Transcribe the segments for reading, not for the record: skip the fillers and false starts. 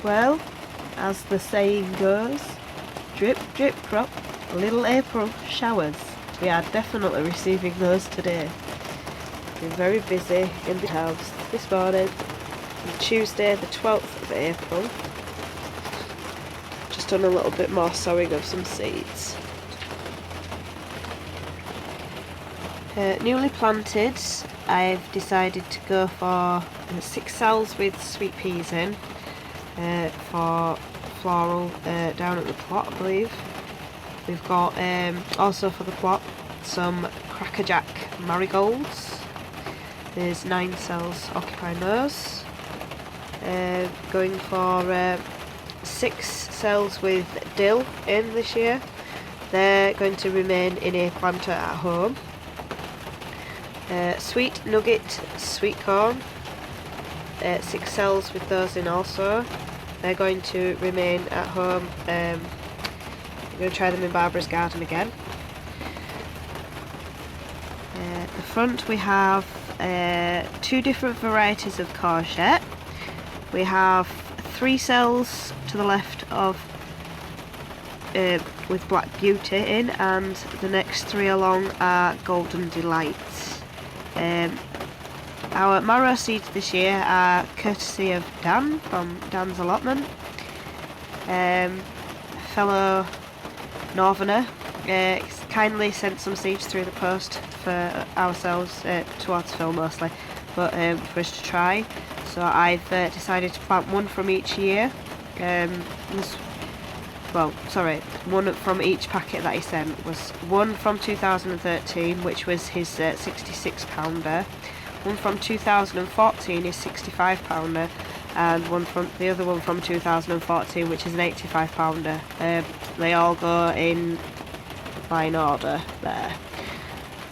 Well, as the saying goes, drip drip drop, little April showers. We are definitely receiving those today. Been very busy in the house this morning, on Tuesday the 12th of April. Just done a little bit more sowing of some seeds. Newly planted, I've decided to go for 6 cells with sweet peas in for floral down at the plot, I believe. We've got also for the plot some crackerjack marigolds. There's 9 cells occupying those. Going for 6 cells with dill in this year. They're going to remain in a planter at home. Sweet nugget sweet corn, 6 cells with those in also. They're going to remain at home. I'm going to try them in Barbara's garden again. At the front we have 2 different varieties of courgette. We have 3 cells to the left of with Black Beauty in, and the next 3 along are Golden Delight. Our marrow seeds this year are courtesy of Dan from Dan's Allotment. Fellow Northerner kindly sent some seeds through the post for ourselves, towards Phil mostly, but for us to try. So I've decided to plant 1 from each year. One from each packet that he sent was 1 from 2013, which was his 66 pounder, 1 from 2014 is 65 pounder, and the other one from 2014, which is an 85 pounder. They all go in line order there.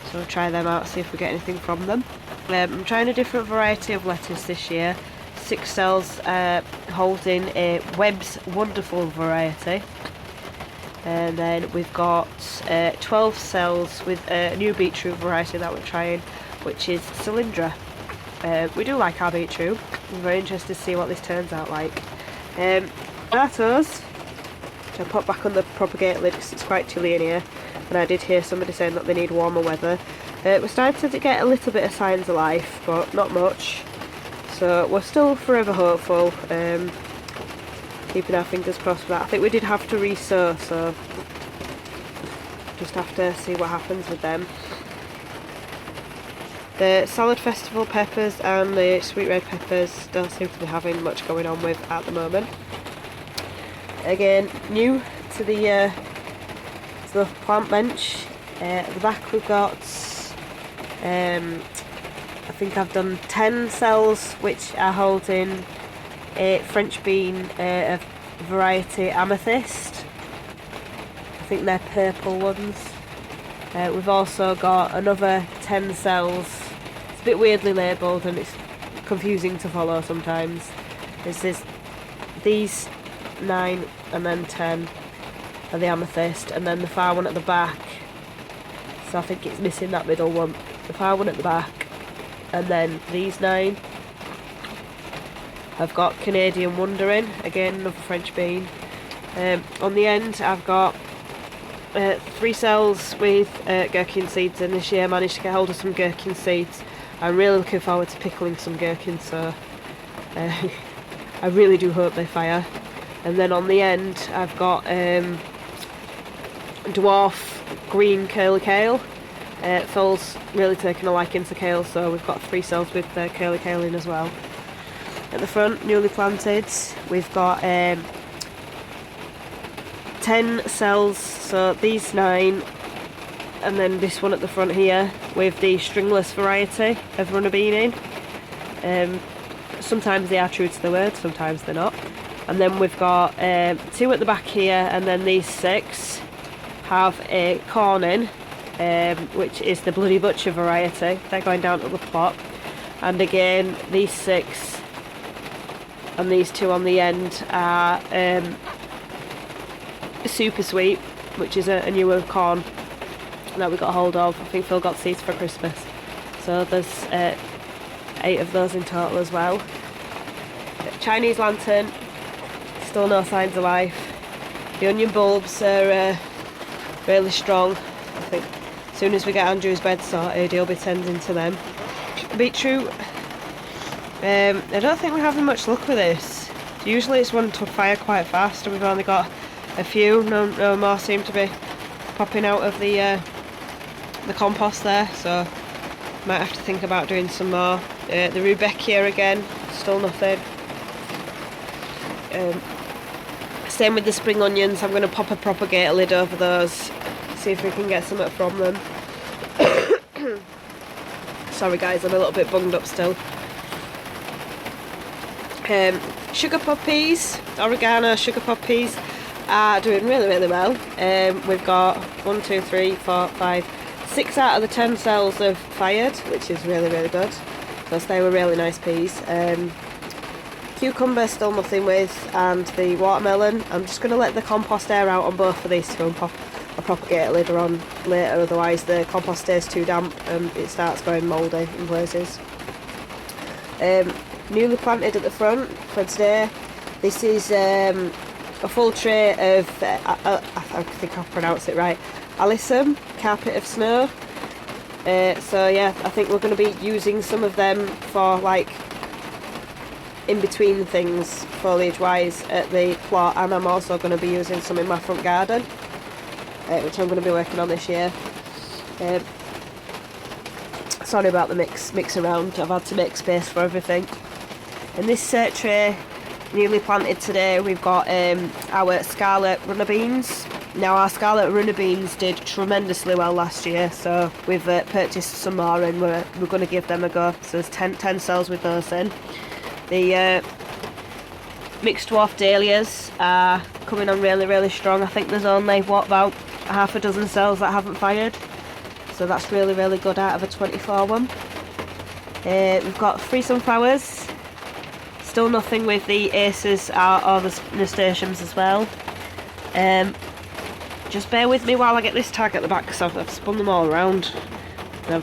So we'll try them out, see if we get anything from them. I'm trying a different variety of lettuce this year. 6 cells holding a Webb's Wonderful variety, and then we've got 12 cells with a new beetroot variety that we're trying, which is Cylindra. We do like our beetroot. I'm very interested to see what this turns out like. Tomatoes, which I'll put back on the propagator lid because it's quite chilly in here, and I did hear somebody saying that they need warmer weather. We're starting to get a little bit of signs of life, but not much. So we're still forever hopeful, keeping our fingers crossed for that. I think we did have to re-sow, so just have to see what happens with them. The Salad Festival peppers and the sweet red peppers don't seem to be having much going on with at the moment. Again, new to the plant bench. At the back we've got I think I've done 10 cells which are holding a French bean of variety Amethyst. I think they're purple ones. We've also got another 10 cells. It's a bit weirdly labelled and it's confusing to follow sometimes. This is these 9 and then 10 are the Amethyst, and then the far one at the back. So I think it's missing that middle one. The far one at the back. And then these 9 I've got Canadian Wonder in, again another French bean. On the end I've got 3 cells with gherkin seeds in this year. I managed to get hold of some gherkin seeds. I'm really looking forward to pickling some gherkins, so I really do hope they fire. And then on the end I've got dwarf green curly kale. Phil's really taken a liking to kale, so we've got 3 cells with curly kale in as well. At the front, newly planted, we've got 10 cells, so these 9, and then this one at the front here with the stringless variety of runner bean in. Sometimes they are true to the word, sometimes they're not. And then we've got 2 at the back here, and then these 6 have a corn in, which is the Bloody Butcher variety. They're going down to the plot. And again, these 6 and these 2 on the end are Super Sweet, which is a newer corn that we got hold of. I think Phil got seeds for Christmas. So there's 8 of those in total as well. Chinese lantern, still no signs of life. The onion bulbs are really strong. I think as soon as we get Andrew's bed sorted, he'll be tending to them. Beetroot, I don't think we're having much luck with this. Usually it's one to fire quite fast, and we've only got a few. No more seem to be popping out of the compost there, so might have to think about doing some more. The rudbeckia again, still nothing. Same with the spring onions. I'm going to pop a propagator lid over those, see if we can get something from them. Sorry guys, I'm a little bit bunged up still. Sugar poppies, oregano sugar poppies are doing really well. We've got 1, 2, 3, 4, 5, 6 out of the 10 cells have fired, which is really good, because they were really nice peas. Cucumber still nothing with, and the watermelon, I'm just going to let the compost air out on both of these two and pop a propagator lid on later, otherwise the compost stays too damp and it starts going mouldy in places. Newly planted at the front for today. This is a full tray of, I think I'll pronounce it right, Allotment, carpet of snow. So yeah, I think we're going to be using some of them for like in between things foliage wise at the plot, and I'm also going to be using some in my front garden, which I'm going to be working on this year. Sorry about the mix around, I've had to make space for everything. In this tray, newly planted today, we've got our scarlet runner beans. Now our scarlet runner beans did tremendously well last year, so we've purchased some more and we're going to give them a go. So there's 10 cells with those in. The mixed dwarf dahlias are coming on really strong. I think there's only, about half a dozen cells that haven't fired. So that's really good out of a 24 one. We've got 3 sunflowers. Still nothing with the aces or the nasturtiums as well. Just bear with me while I get this tag at the back, because I've spun them all around. There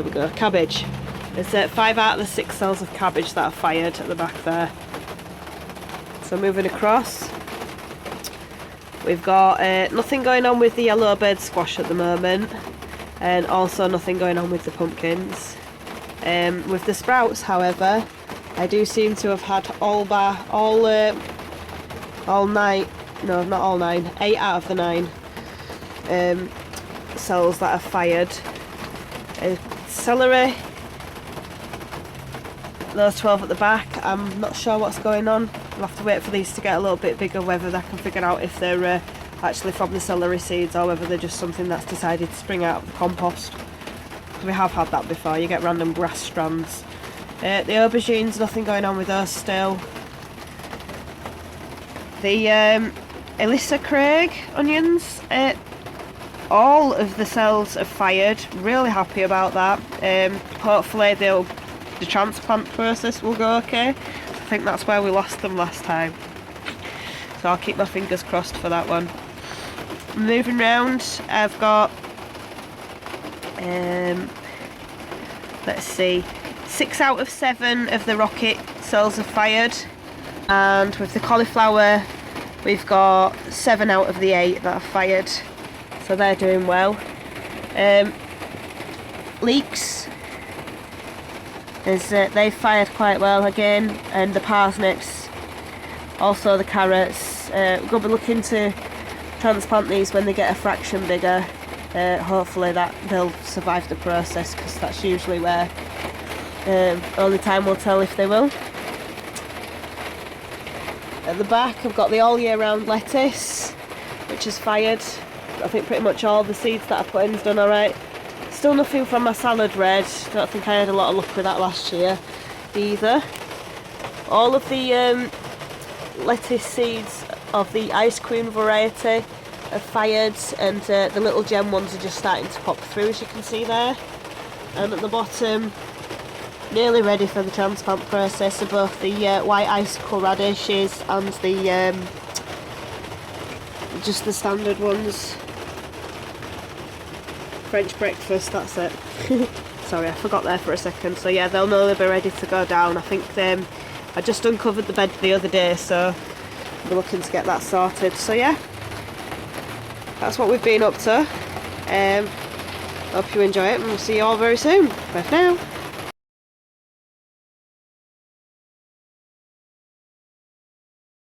we go, cabbage. There's 5 out of the 6 cells of cabbage that are fired at the back there. So moving across, we've got nothing going on with the yellow bird squash at the moment, and also nothing going on with the pumpkins. With the sprouts, however, I do seem to have had all 9, no not all 9, 8 out of the 9 cells that are fired. Celery, those 12 at the back, I'm not sure what's going on. I'll have to wait for these to get a little bit bigger, whether I can figure out if they're actually from the celery seeds or whether they're just something that's decided to spring out of the compost. We have had that before, you get random grass strands. The aubergines, nothing going on with those still. The Alyssa Craig onions, all of the cells have fired, really happy about that. Hopefully the transplant process will go okay. I think that's where we lost them last time, so I'll keep my fingers crossed for that one. Moving round, I've got let's see, 6 out of 7 of the rocket cells have fired, and with the cauliflower we've got 7 out of the 8 that have fired, so they're doing well. Leeks, they've fired quite well again, and the parsnips, also the carrots. We're going to be looking to transplant these when they get a fraction bigger. Hopefully that they'll survive the process, because that's usually where only time will tell if they will. At the back I've got the all year round lettuce, which is fired. I think pretty much all the seeds that I put in's done alright. Still nothing from my salad red. Don't think I had a lot of luck with that last year either. All of the lettuce seeds of the ice cream variety are fired, and the little gem ones are just starting to pop through, as you can see there. And at the bottom, nearly ready for the transplant process, are both the white icicle radishes and the just the standard ones. French breakfast, that's it. Sorry, I forgot there for a second. So yeah, they'll nearly be ready to go down. I think I just uncovered the bed the other day, so we're looking to get that sorted. So yeah, that's what we've been up to. Hope you enjoy it, and we'll see you all very soon. Bye for now.